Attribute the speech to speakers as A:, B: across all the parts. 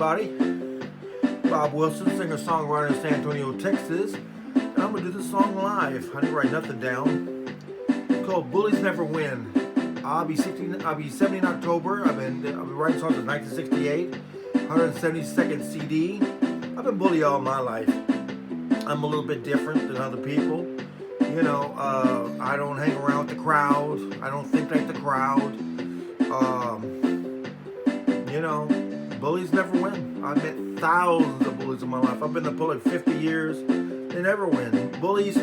A: everybody. Bob Wilson, singer-songwriter in San Antonio, Texas. And I'm going to do this song live. I didn't write nothing down. It's called Bullies Never Win. I'll be 70 in October. I've been writing songs since 1968. 172nd CD. I've been bullied all my life. I'm a little bit different than other people. You know, I don't hang around with the crowd. I don't think like the crowd. You know, bullies never win. I've met thousands of bullies in my life. I've been in the bully 50 years. They never win. Bullies,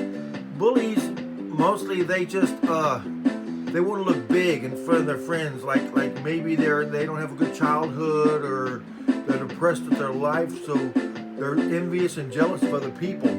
A: mostly they just, they want to look big in front of their friends. Like maybe they don't have a good childhood, or they're depressed with their life, so they're envious and jealous of other people.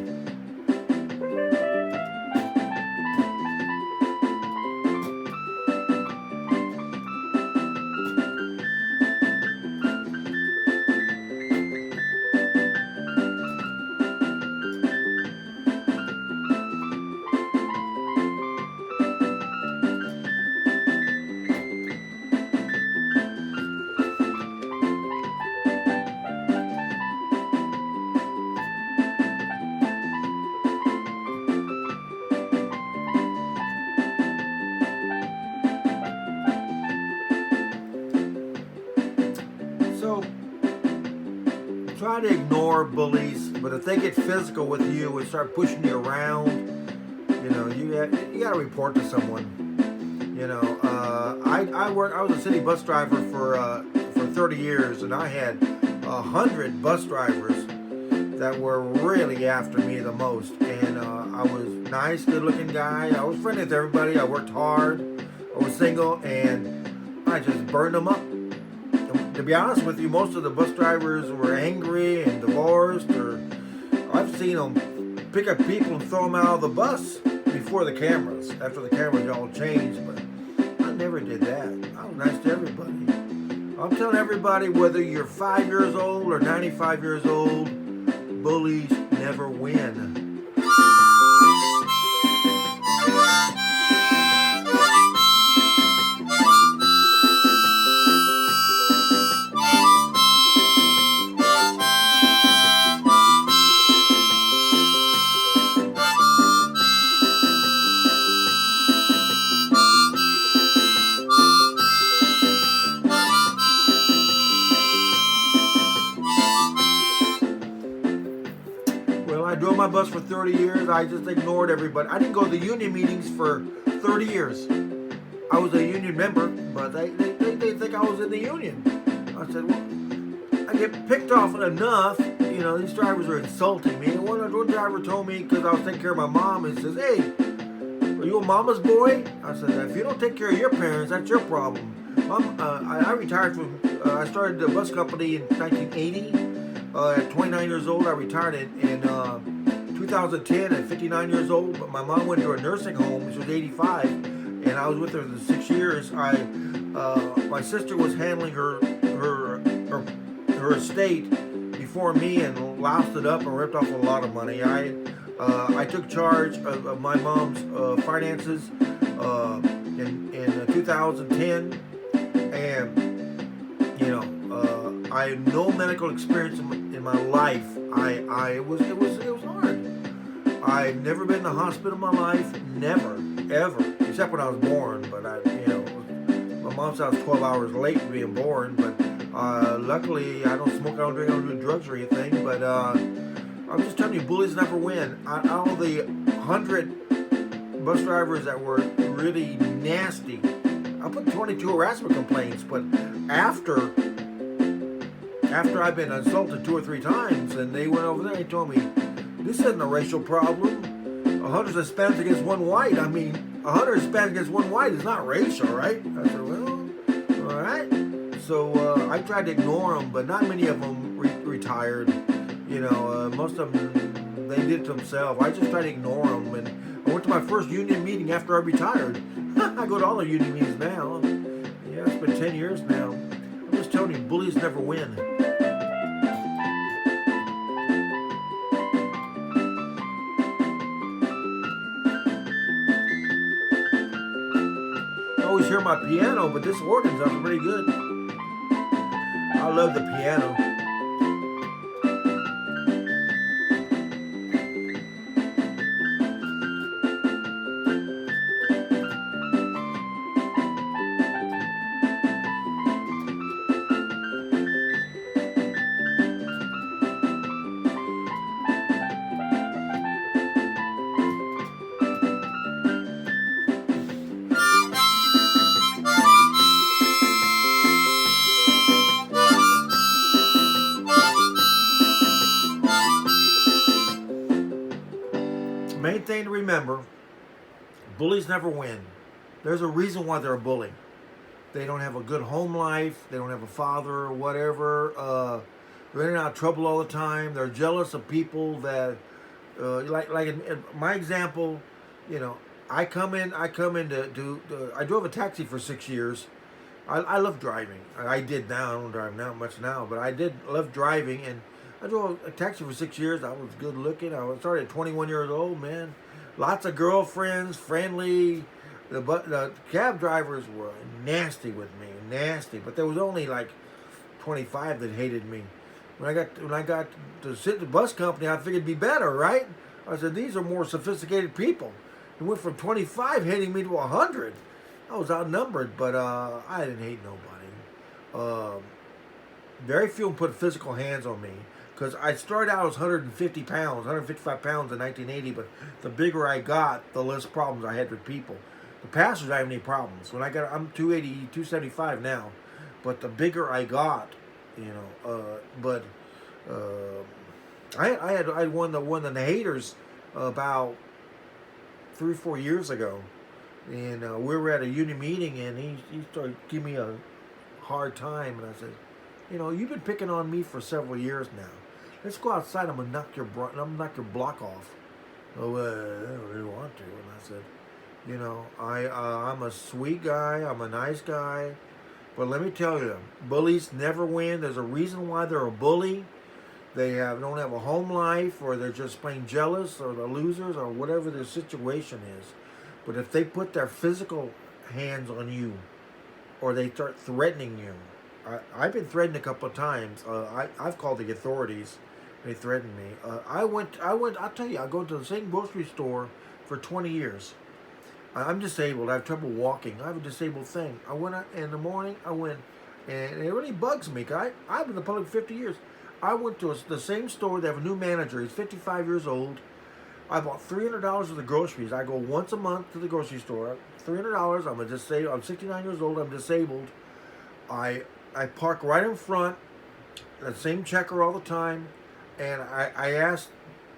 A: So, try to ignore bullies, but if they get physical with you and start pushing you around, you know, you got to report to someone. You know, I was a city bus driver for 30 years, and I had 100 bus drivers that were really after me the most. And I was nice, good-looking guy. I was friendly with everybody. I worked hard. I was single, and I just burned them up. To be honest with you, most of the bus drivers were angry and divorced, or I've seen them pick up people and throw them out of the bus before the cameras, after the cameras all changed, but I never did that. I was nice to everybody. I'm telling everybody, whether you're 5 years old or 95 years old, bullies never win. I drove my bus for 30 years. I just ignored everybody. I didn't go to the union meetings for 30 years. I was a union member, but they think I was in the union. I said, well, I get picked off enough. You know, these drivers are insulting me. And one driver told me, because I was taking care of my mom, he says, hey, are you a mama's boy? I said, if you don't take care of your parents, that's your problem. Mom, I retired from, I started the bus company in 1980. At 29 years old, I retired in 2010 at 59 years old. But my mom went to a nursing home. She was 85, and I was with her for 6 years. My sister was handling her estate before me and loused it up and ripped off a lot of money. I took charge of my mom's finances in 2010, and you know. I had no medical experience in my life. It was hard. I've never been in the hospital in my life, never, ever, except when I was born. But my mom said I was 12 hours late for being born. But luckily, I don't smoke, I don't drink, I don't do drugs or anything. But I'm just telling you, bullies never win. Out of the 100 bus drivers that were really nasty, I put 22 harassment complaints. But after I've been insulted 2 or 3 times, and they went over there and told me, this isn't a racial problem. 100 Hispanics against 1 white. I mean, 100 Hispanics against 1 white is not racial, right? I said, well, all right. So I tried to ignore them, but not many of them retired. You know, most of them, they did it to themselves. I just tried to ignore them, and I went to my first union meeting after I retired. I go to all the union meetings now. Yeah, it's been 10 years now. I'm just telling you, bullies never win. I always hear my piano, but this organ sounds pretty good. I love the piano. bullies never win. There's a reason why they're a bully. They don't have a good home life. They don't have a father or whatever. They're in and out of trouble all the time. They're jealous of people that, like in my example, you know, I come in to I drove a taxi for 6 years. I love driving. I did now. I don't drive now much now, but I did love driving, and I drove a taxi for 6 years. I was good looking. I started at 21 years old, man. Lots of girlfriends, friendly. The cab drivers were nasty with me, nasty. But there was only like 25 that hated me. When I got to sit in the bus company, I figured it'd be better, right? I said, these are more sophisticated people. It went from 25 hating me to 100. I was outnumbered, but I didn't hate nobody. Very few put physical hands on me, because I started out as 150 pounds, 155 pounds in 1980, but the bigger I got, the less problems I had with people. The passengers, I have any problems. I'm 280, 275 now, but the bigger I got, you know, I won the haters about 3 or 4 years ago, and we were at a union meeting, and he started giving me a hard time, and I said, you know, you've been picking on me for several years now. Let's go outside. I'm gonna knock your block off. Oh, I don't really want to. And I said, you know, I'm a sweet guy. I'm a nice guy. But let me tell you, bullies never win. There's a reason why they're a bully. They don't have a home life, or they're just plain jealous, or they're losers, or whatever their situation is. But if they put their physical hands on you, or they start threatening you, I've been threatened a couple of times. I've called the authorities. They threatened me. I'll tell you, I go to the same grocery store for 20 years. I'm disabled. I have trouble walking. I have a disabled thing. I went out in the morning. And it really bugs me. I've been in the public 50 years. I went to the same store. They have a new manager. He's 55 years old. I bought $300 worth of groceries. I go once a month to the grocery store. $300. I'm 69 years old. I'm disabled. I park right in front. The same checker all the time. And I asked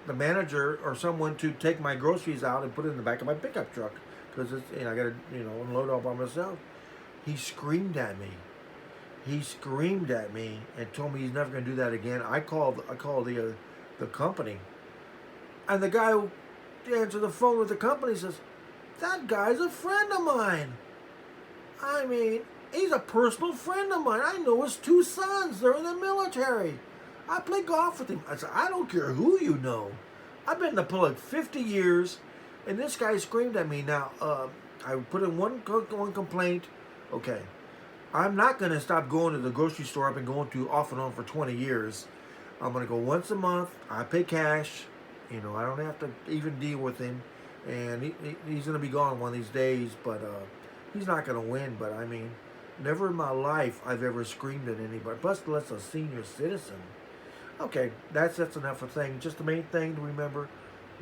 A: the manager or someone to take my groceries out and put it in the back of my pickup truck, because I got to unload all by myself. He screamed at me. He screamed at me and told me he's never going to do that again. I called the company, and the guy who answered the phone with the company says, "That guy's a friend of mine. I mean, he's a personal friend of mine. I know his 2 sons. They're in the military. I play golf with him." I said, "I don't care who you know. I've been in the public 50 years, and this guy screamed at me." Now, I put in one complaint. Okay, I'm not going to stop going to the grocery store I've been going to off and on for 20 years. I'm going to go once a month. I pay cash. I don't have to even deal with him. And he's going to be gone one of these days, but he's not going to win. But, I mean, never in my life I've ever screamed at anybody, plus less a senior citizen. Okay, that's enough of things. Just the main thing to remember,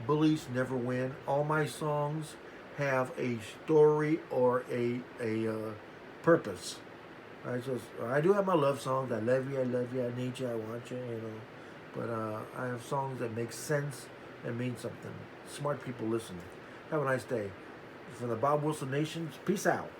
A: bullies never win. All my songs have a story or a purpose. I do have my love songs. I love you, I need you, I want you, But I have songs that make sense and mean something. Smart people listen. Have a nice day. From the Bob Wilson Nation, peace out.